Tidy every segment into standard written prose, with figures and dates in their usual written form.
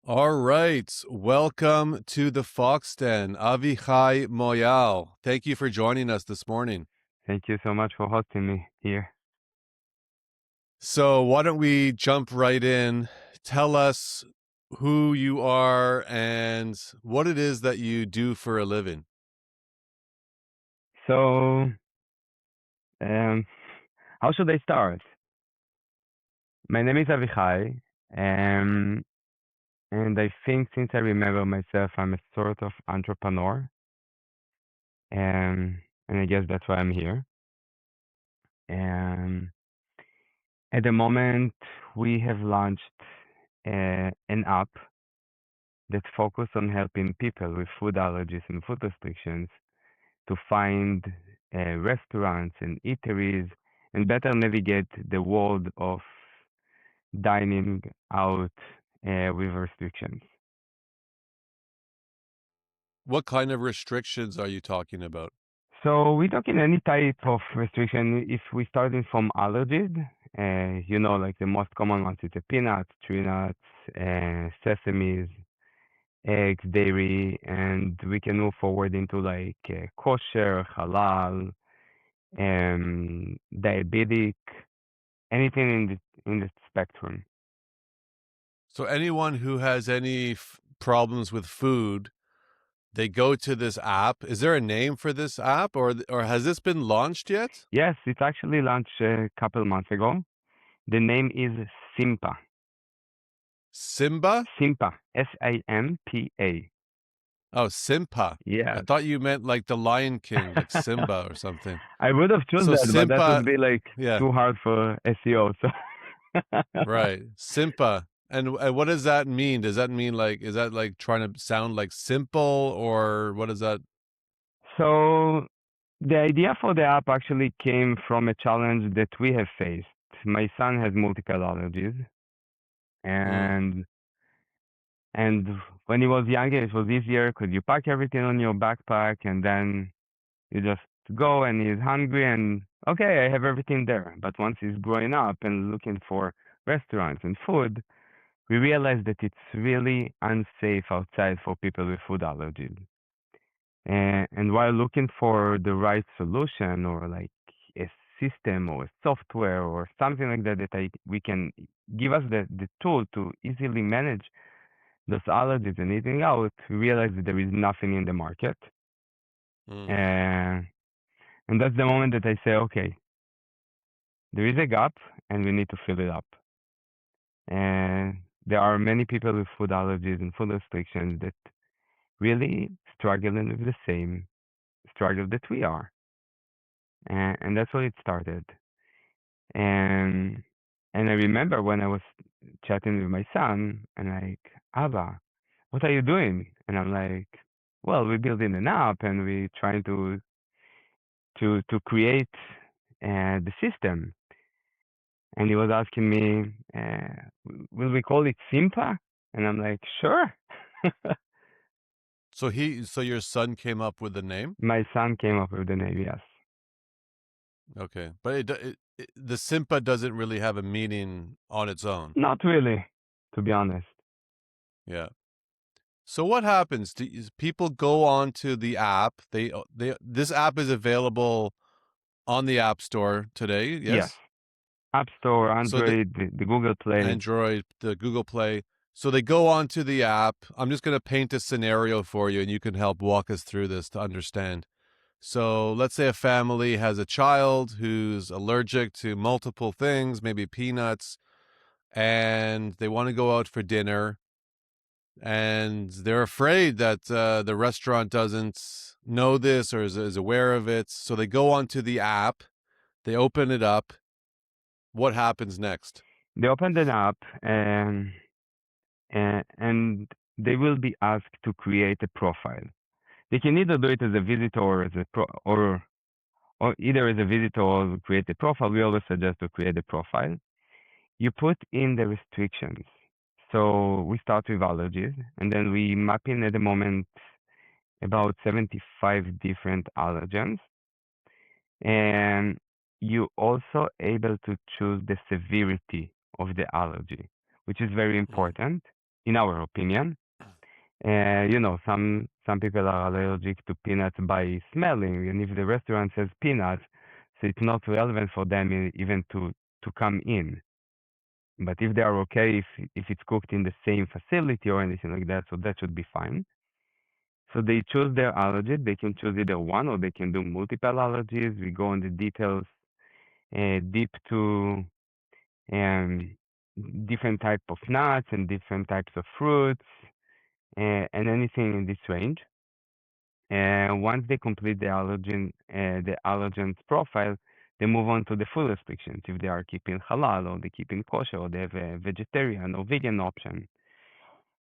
All right. Welcome to the Fox Den, Avihai Moyal. Thank you for joining us this morning. Thank you so much for hosting me here. So, why don't we jump right in? Tell us who you are and what it is that you do for a living. So, um, how should I start? My name is Avihai, um, and I think since I remember myself, I'm a sort of entrepreneur, and I guess that's why I'm here. Um, at the moment, we have launched an app that focuses on helping people with food allergies and food restrictions to find restaurants and eateries and better navigate the world of dining out with restrictions. What kind of restrictions are you talking about? So we're talking any type of restriction. If we're starting from allergies, like the most common ones is the peanuts, tree nuts, sesames, eggs, dairy, and we can move forward into like kosher, halal, diabetic, anything in the spectrum. So, anyone who has any problems with food, they go to this app. Is there a name for this app or has this been launched yet? Yes, it's actually launched a couple months ago. The name is Simpa. Simba? Simpa. Simpa. Oh, Simpa. I Yes. thought you meant like the Lion King, like Simba or something. I would have chosen So that, but that would Simpa, be like yeah, too hard for SEO. So, right. Simpa. And what does that mean? Does that mean like, is that like trying to sound like simple or what is that? so the idea for the app actually came from a challenge that we have faced. My son has multiple allergies, Mm, and and when he was younger, it was easier because you pack everything on your backpack, and then you just go and he's hungry and okay, I have everything there. But once he's growing up and looking for restaurants and food, we realize that it's really unsafe outside for people with food allergies. And while looking for the right solution or like a system or a software or something like that we can give us the tool to easily manage those allergies and eating out, we realize that there is nothing in the market. mm, Uh, and that's the moment that I say, okay, there is a gap and we need to fill it up. And there are many people with food allergies and food restrictions that really struggling with the same struggle that we are. And that's where it started. And and I remember when I was chatting with my son and like, Abba, what are you doing? And I'm like, well, we're building an app and we're trying to create the system. And he was asking me, will we call it Simpa? And I'm like, sure. so your son came up with the name? My son came up with the name, yes. Okay. But the Simpa doesn't really have a meaning on its own. Not really, to be honest. Yeah. So what happens? People go on to the app. This app is available on the App Store today. Yes. Yes. App Store, So the Android, the Google Play. Android, the Google Play. So they go onto the app. I'm just going to paint a scenario for you, and you can help walk us through this to understand. So let's say a family has a child who's allergic to multiple things, maybe peanuts, and they want to go out for dinner, and they're afraid that the restaurant doesn't know this or is aware of it. So they go onto the app, they open it up. What happens next? They open the app and they will be asked to create a profile. They can either do it as a visitor or as a or either as a visitor or create a profile. We always suggest to create a profile. You put in the restrictions. So we start with allergies and then we map in at the moment about 75 different allergens. And you also able to choose the severity of the allergy, which is very Mm, important. in our opinion. Some people are allergic to peanuts by smelling, and if the restaurant says peanuts, so it's not relevant for them even to come in. But if they are okay, if it's cooked in the same facility or anything like that, so that should be fine. So they choose their allergy. They can choose either one or they can do multiple allergies. We go into details deep to um, different type of nuts and different types of fruits and anything in this range. And once they complete the allergens profile, they move on to the full restrictions. If they are keeping halal or they keeping kosher or they have a vegetarian or vegan option.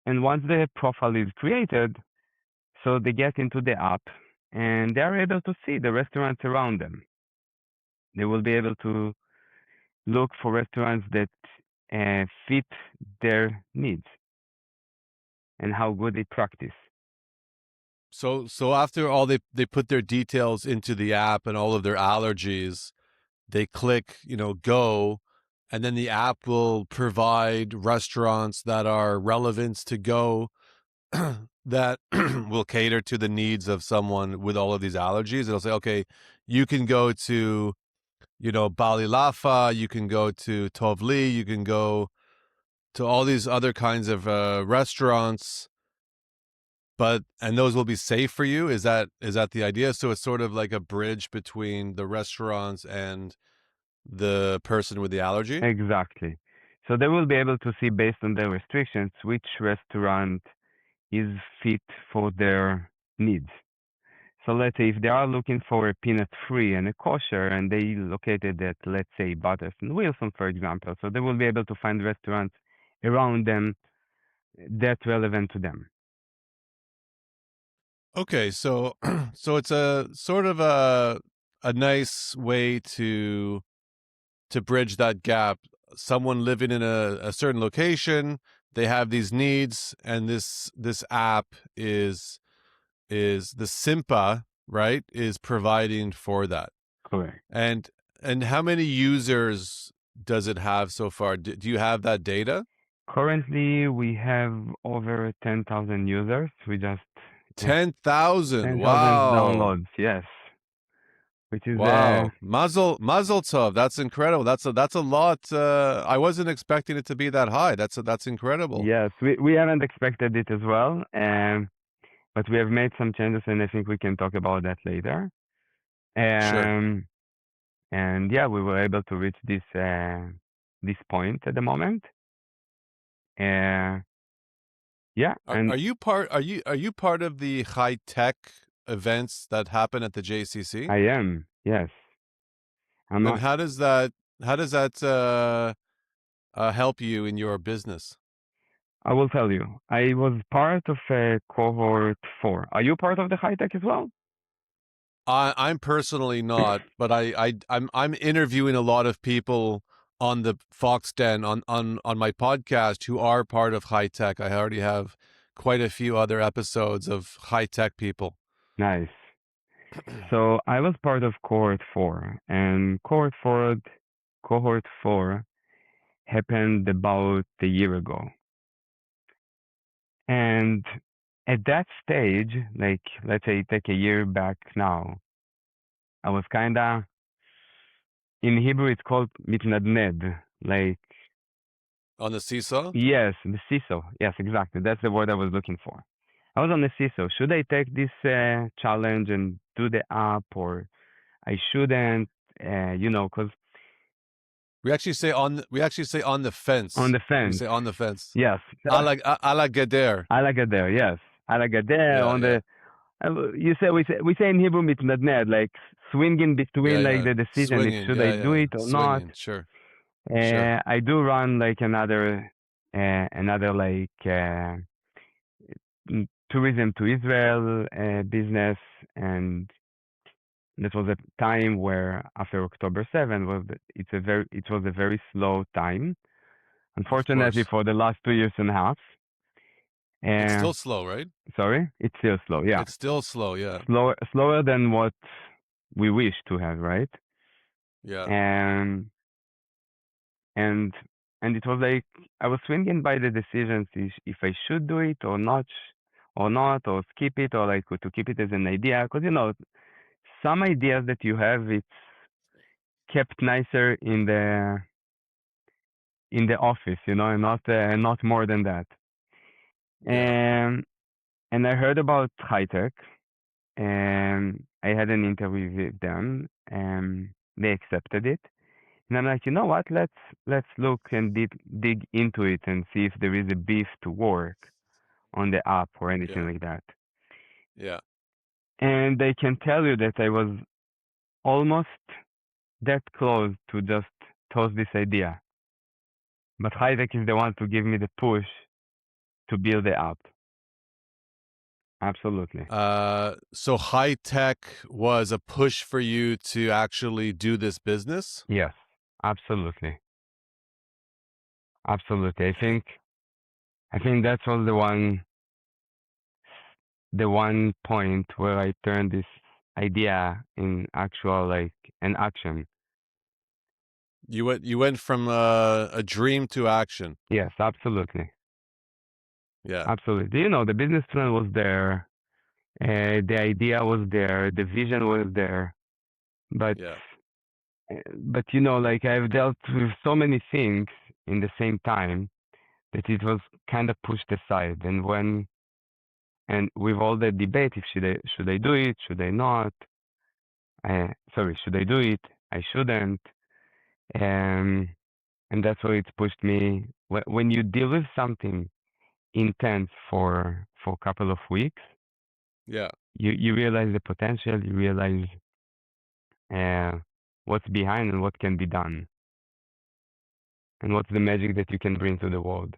And once the profile is created, so they get into the app and they are able to see the restaurants around them. They will be able to look for restaurants that fit their needs and how good they practice. So after all they put their details into the app and all of their allergies, they click, go, and then the app will provide restaurants that are relevant to go that will cater to the needs of someone with all of these allergies. It'll say, okay, you can go to, Bali Lafa, you can go to Tovli, you can go to all these other kinds of restaurants, and those will be safe for you. Is that the idea? So it's sort of like a bridge between the restaurants and the person with the allergy. Exactly. So they will be able to see based on their restrictions which restaurant is fit for their needs. So let's say if they are looking for a peanut-free and a kosher, and they located at, let's say, Butters and Wilson, for example, so they will be able to find restaurants around them that's relevant to them. Okay, so so it's a sort of a nice way to bridge that gap. Someone living in a certain location, they have these needs, and this app is the Simpa, right? Is providing for that. Correct. And how many users does it have so far? Do you have that data? Currently, we have over 10,000 users. We just, yeah, 10,000. 10,000 Wow. downloads, yes. Which is, Wow. Mazel tov. That's incredible. That's a lot. I wasn't expecting it to be that high. That's incredible. yes, we haven't expected it as well. But we have made some changes, and I think we can talk about that later. Sure. Um, and yeah, we were able to reach this point at the moment. Yeah, Are and you part of the high tech events that happen at the JCC? I am, yes. I'm And not, how does that help you in your business? I will tell you. I was part of cohort 4. Are you part of the high tech as well? I'm personally not, but I'm interviewing a lot of people on the Fox Den on my podcast who are part of high tech. I already have quite a few other episodes of high tech people. Nice. So I was part of cohort 4, and cohort 4 happened about a year ago. And at that stage, like let's say take a year back now, I was kinda, in Hebrew it's called mitnadned. Like, On the seesaw? yes, the seesaw. Yes, exactly. That's the word I was looking for. I was on the seesaw. Should I take this challenge and do the app, or I shouldn't? Because We actually say on the on fence. the We fence. say on the fence. Yes. A la Gader. I like it there. Yes, I like it there Yeah, on yeah. the. We say in Hebrew mitnadned, like swinging Yeah, between like yeah. the decision if Swinging. should I Yeah, do yeah. it or not. Swinging. Sure. Sure. I do run like another like tourism to Israel business, and that was a time where after October 7 it was a very slow time. Of Unfortunately, course. for the last 2 years and a half. It's Uh, still slow, right? Sorry, it's still slow. Yeah, It's still slow, yeah. slower than what we wish to have, right? Yeah. And and and it was like I was swinging by the decisions if I should do it or not, or skip it, or like to keep it as an idea. Because some ideas that you have, it's kept nicer in the office, and not more than that. Yeah. And I heard about high tech, and I had an interview with them, and they accepted it. And I'm like, you know what? Let's look and dig into it and see if there is a beef to work on the app or anything Yeah. like that. Yeah. And I can tell you that I was almost that close to just toss this idea. But Hivek is the one to give me the push to build the app. Absolutely. So high tech was a push for you to actually do this business? Yes, absolutely. Absolutely. Eh, I think that's all the one point where I turned this idea in actual like an action. You went from a dream to action. Yes, absolutely. Yeah. Absolutely. The business plan was there, the idea was there, the vision was there, but Yeah. like I've dealt with so many things in the same time that it was kind of pushed aside. And with all the debate, if should I do it, should I not? Sorry, should I do it? I shouldn't. Um, and that's why it's pushed me. When you deal with something intense for a couple of weeks, Yeah. you realize the potential. You realize uh, what's behind and what can be done, and what's the magic that you can bring to the world.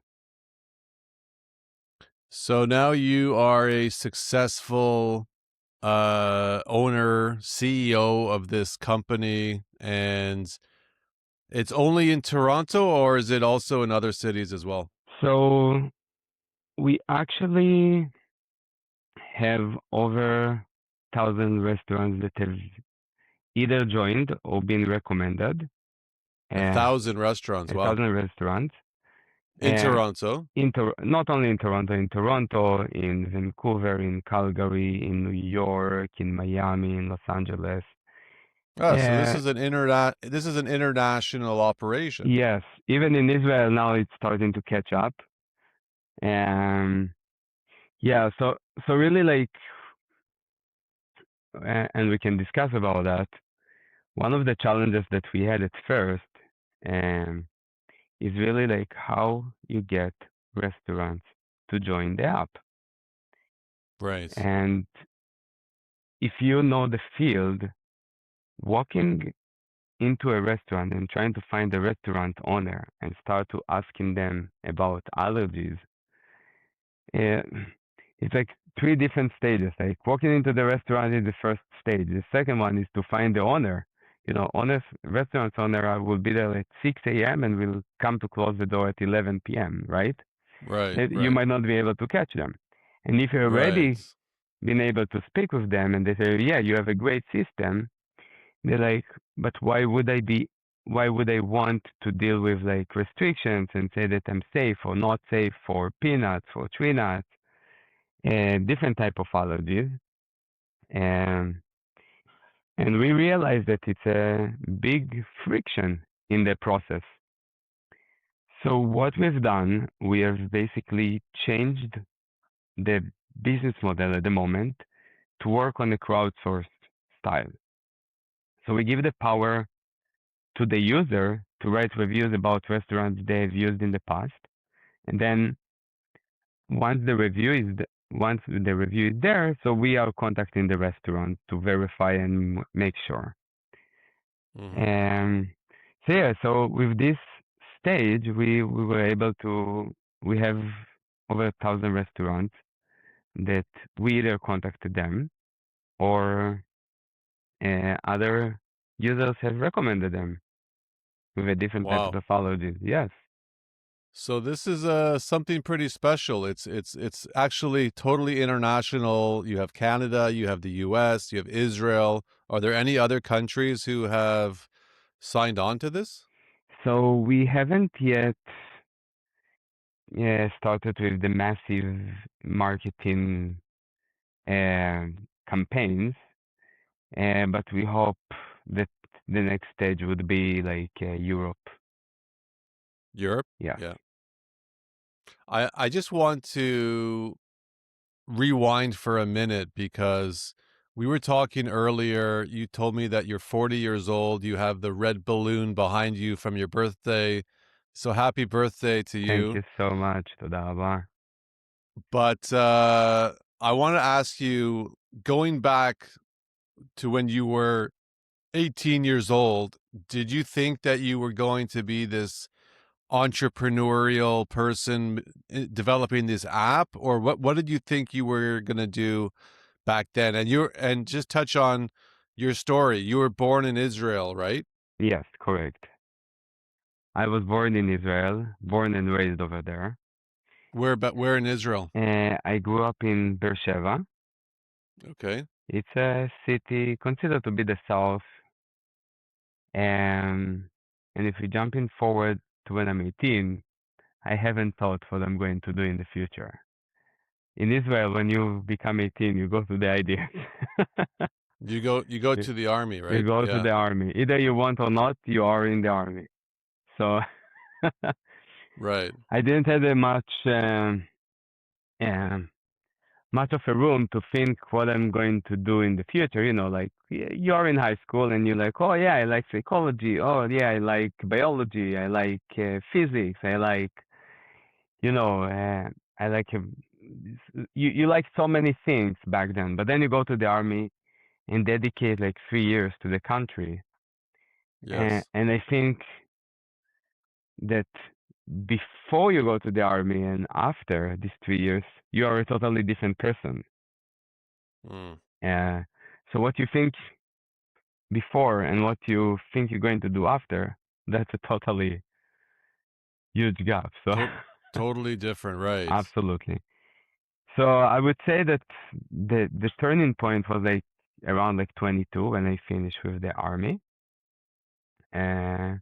So now you are a successful owner, CEO of this company, and it's only in Toronto, or is it also in other cities as well? So we actually have over 1,000 restaurants that have either joined or been recommended. A Uh, thousand restaurants. a Wow. thousand restaurants. In Uh, Toronto. not only in Toronto, in Vancouver, in Calgary, in New York, in Miami, in Los Angeles. Oh, so Uh, this is an international operation. yes, even in Israel now it's starting to catch up. Um, yeah, so really like, and we can discuss about that. One of the challenges that we had at first um, is really like how you get restaurants to join the app. Right. And if you know the field, walking into a restaurant and trying to find the restaurant owner and start to asking them about allergies, uh, it's like three different stages. Like walking into the restaurant is the first stage. The second one is to find the owner. Honest restaurant owner will be there at 6 a.m. and will come to close the door at 11 p.m., right? Right. You Right. might not be able to catch them. And if you're Right. already been able to speak with them and they say, yeah, you have a great system, they're like, but why would I want to deal with like restrictions and say that I'm safe or not safe for peanuts, for tree nuts, different type of allergies. Um, and we realized that it's a big friction in the process. So what we've done, we have basically changed the business model at the moment to work on a crowdsourced style. So we give the power to the user to write reviews about restaurants they've used in the past, and then once the review is there, so we are contacting the restaurant to verify and make sure. Mm-hmm. And so yeah, so with this stage, we were able to we have over 1,000 restaurants that we either contacted them or other users have recommended them with a different type of Wow. pathologies. Yes. So this is something pretty special. It's actually totally international. You have Canada, you have the US, you have Israel. Are there any other countries who have signed on to this? So we haven't yet started with the massive marketing campaigns, but we hope that the next stage would be like Europe. Europe? Yes. Yeah. I just want to rewind for a minute because we were talking earlier. You told me that you're 40 years old. You have the red balloon behind you from your birthday. So happy birthday to Thank you. you so much. Toda raba. But I want to ask you, going back to when you were 18 years old, did you think that you were going to be this entrepreneurial person developing this app, or what did you think you were going to do back then? And just touch on your story. You were born in Israel, right? Yes, correct. I was born in Israel, born and raised over there. Where in Israel? I grew up in Beersheba. Okay. It's a city considered to be the south. Um, and if we jump in forward to when I'm 18, I haven't thought what I'm going to do in the future. In Israel, when you become 18, you go to the ideas. You go You to the army, you right? go to Yeah. the army. Either you want or not, you are in the army. So Right. I didn't have that um, much of a room to think what I'm going to do in the future. You know, like you're in high school and you're like, oh yeah, I like psychology. Oh yeah, I like biology. I like physics. I like, you know, I like you like so many things back then. But then you go to the army and dedicate like 3 years to the country, Yes. and I think that before you go to the army and after these 3 years, you are a totally different person. Mm. Uh, so what you think before and what you think you're going to do after, that's a totally huge gap. So To- totally different, right? absolutely. So I would say that the turning point was like around like 22 when I finished with the army. Uh,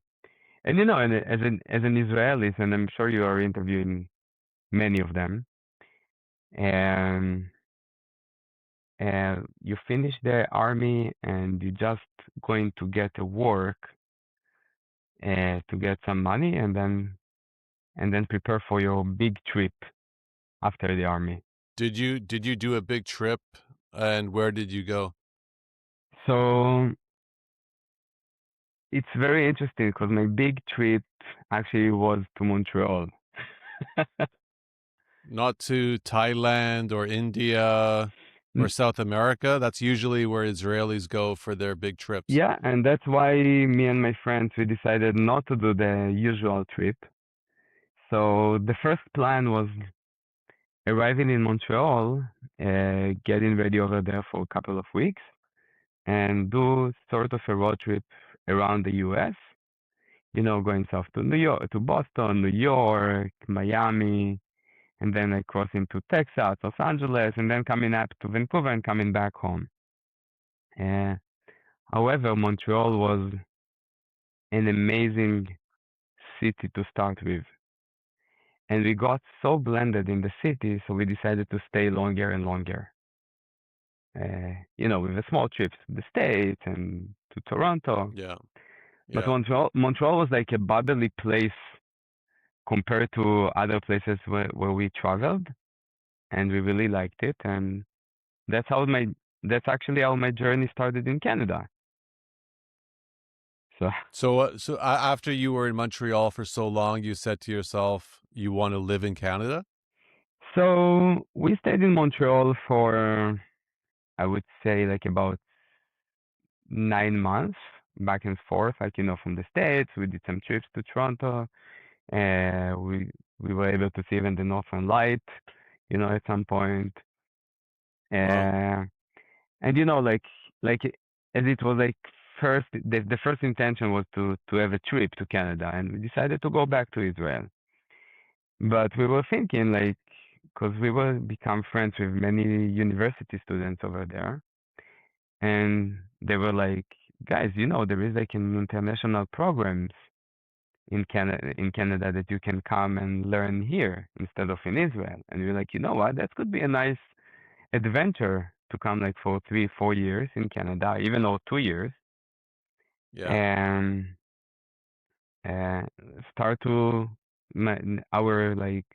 and you know, and as an Israeli, and I'm sure you are interviewing many of them, and you finish the army and you just going to get a work to get some money and then prepare for your big trip after the army. Did you do a big trip, and where did you go? So it's very interesting because my big trip actually was to Montreal. Not to Thailand or India or N- South America. That's usually where Israelis go for their big trips. Yeah, and that's why me and my friends we decided not to do the usual trip. So the first plan was arriving in Montreal, getting ready over there for a couple of weeks, and do sort of a road trip around the U.S. You know, going south to New York, to Boston, New York, Miami, and then I cross into Texas, Los Angeles, and then coming up to Vancouver and coming back home. Uh, However, Montreal was an amazing city to start with. And we got so blended in the city, so we decided to stay longer and longer. With a small trips to the States and to Toronto. Yeah. But Yeah. Montreal was like a bubbly place compared to other places where we traveled, and we really liked it. And that's how my that's actually how my journey started in Canada. So So after you were in Montreal for so long, you said to yourself, you want to live in Canada? so we stayed in Montreal for I would say like about 9 months back and forth, like from the States. We did some trips to Toronto. We were able to see even the Northern Light, at some point. Wow. Uh, and like as it was like the first intention was to have a trip to Canada, and we decided to go back to Israel. But we were thinking like, because we will become friends with many university students over there, and they were like, guys, there is like an international programs in Canada that you can come and learn here instead of in Israel. And we're like, you know what? That could be a nice adventure to come like for 3, 4 years in Canada, even or 2 years, Yeah. and uh, start to our like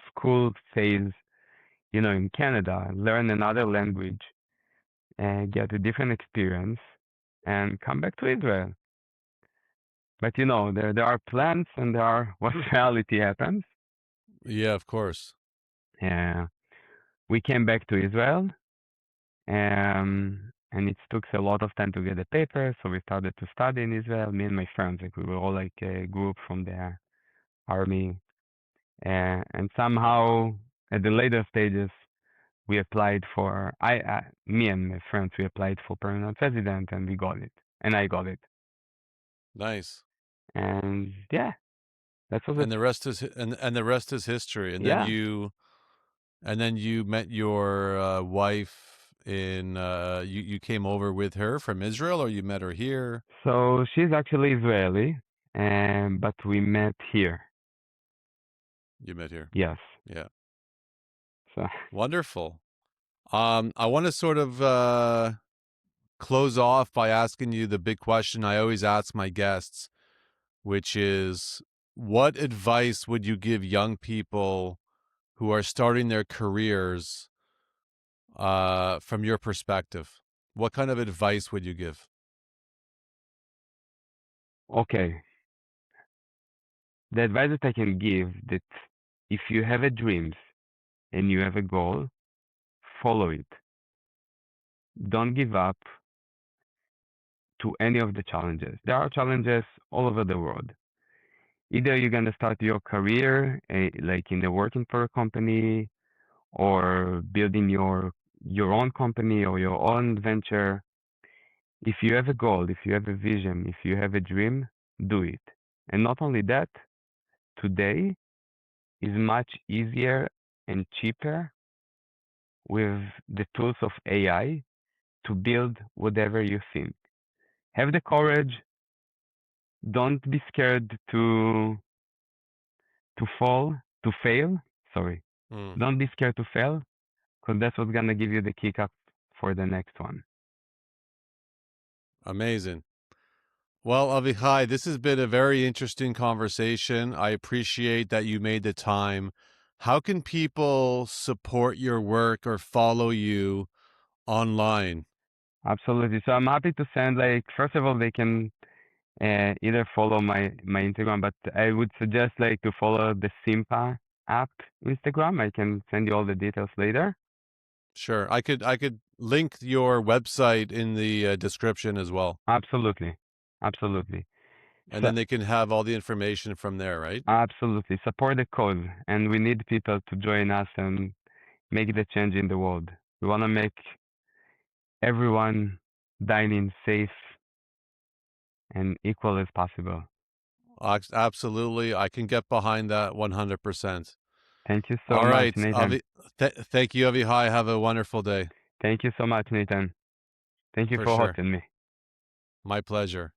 school phase, in Canada, learn another language, and get a different experience, and come back to Israel. But there are plans and there are what reality happens. Yeah, of course. Uh, we came back to Israel, and it took a lot of time to get the paper. So we started to study in Israel. Me and my friends, like we were all like a group from the army, and somehow at the later stages we applied for me and my friends we applied for permanent resident and we got it, and I got it, Nice. and yeah, that was it. And the rest is and the rest is history. Yeah. And then you met your wife in you came over with her from Israel, or you met her here? So she's actually Israeli, but we met here. You met here. Yes. Yeah. So Wonderful. I want to sort of close off by asking you the big question I always ask my guests, which is, what advice would you give young people who are starting their careers from your perspective? What kind of advice would you give? okay, the advice that I can give that if you have a dreams and you have a goal, follow it. Don't give up to any of the challenges. There are challenges all over the world. Either you're gonna start your career like in the working for a company or building your own company or your own venture. If you have a goal, if you have a vision, if you have a dream, do it. And not only that, today is much easier and cheaper with the tools of AI to build whatever you think. Have the courage. Don't be scared to fail. Sorry. Mm, Don't be scared to fail, because that's what's gonna give you the kick up for the next one. amazing. Well, Avihai, this has been a very interesting conversation. I appreciate that you made the time. How can people support your work or follow you online? Absolutely. So I'm happy to send like first of all they can either follow my Instagram, but I would suggest like to follow the Simpa app Instagram. I can send you all the details later. Sure. I could link your website in the description as well. Absolutely, absolutely. And So then they can have all the information from there, right? absolutely support the cause, and we need people to join us and make the change in the world. We want to make everyone dining safe and equal as possible. Absolutely. I can get behind that 100%. Thank you so All much, right. Nathan. Thank you, Avihai. Have a wonderful day. Thank you so much, Nathan. Thank you For for sure. hosting me. My pleasure.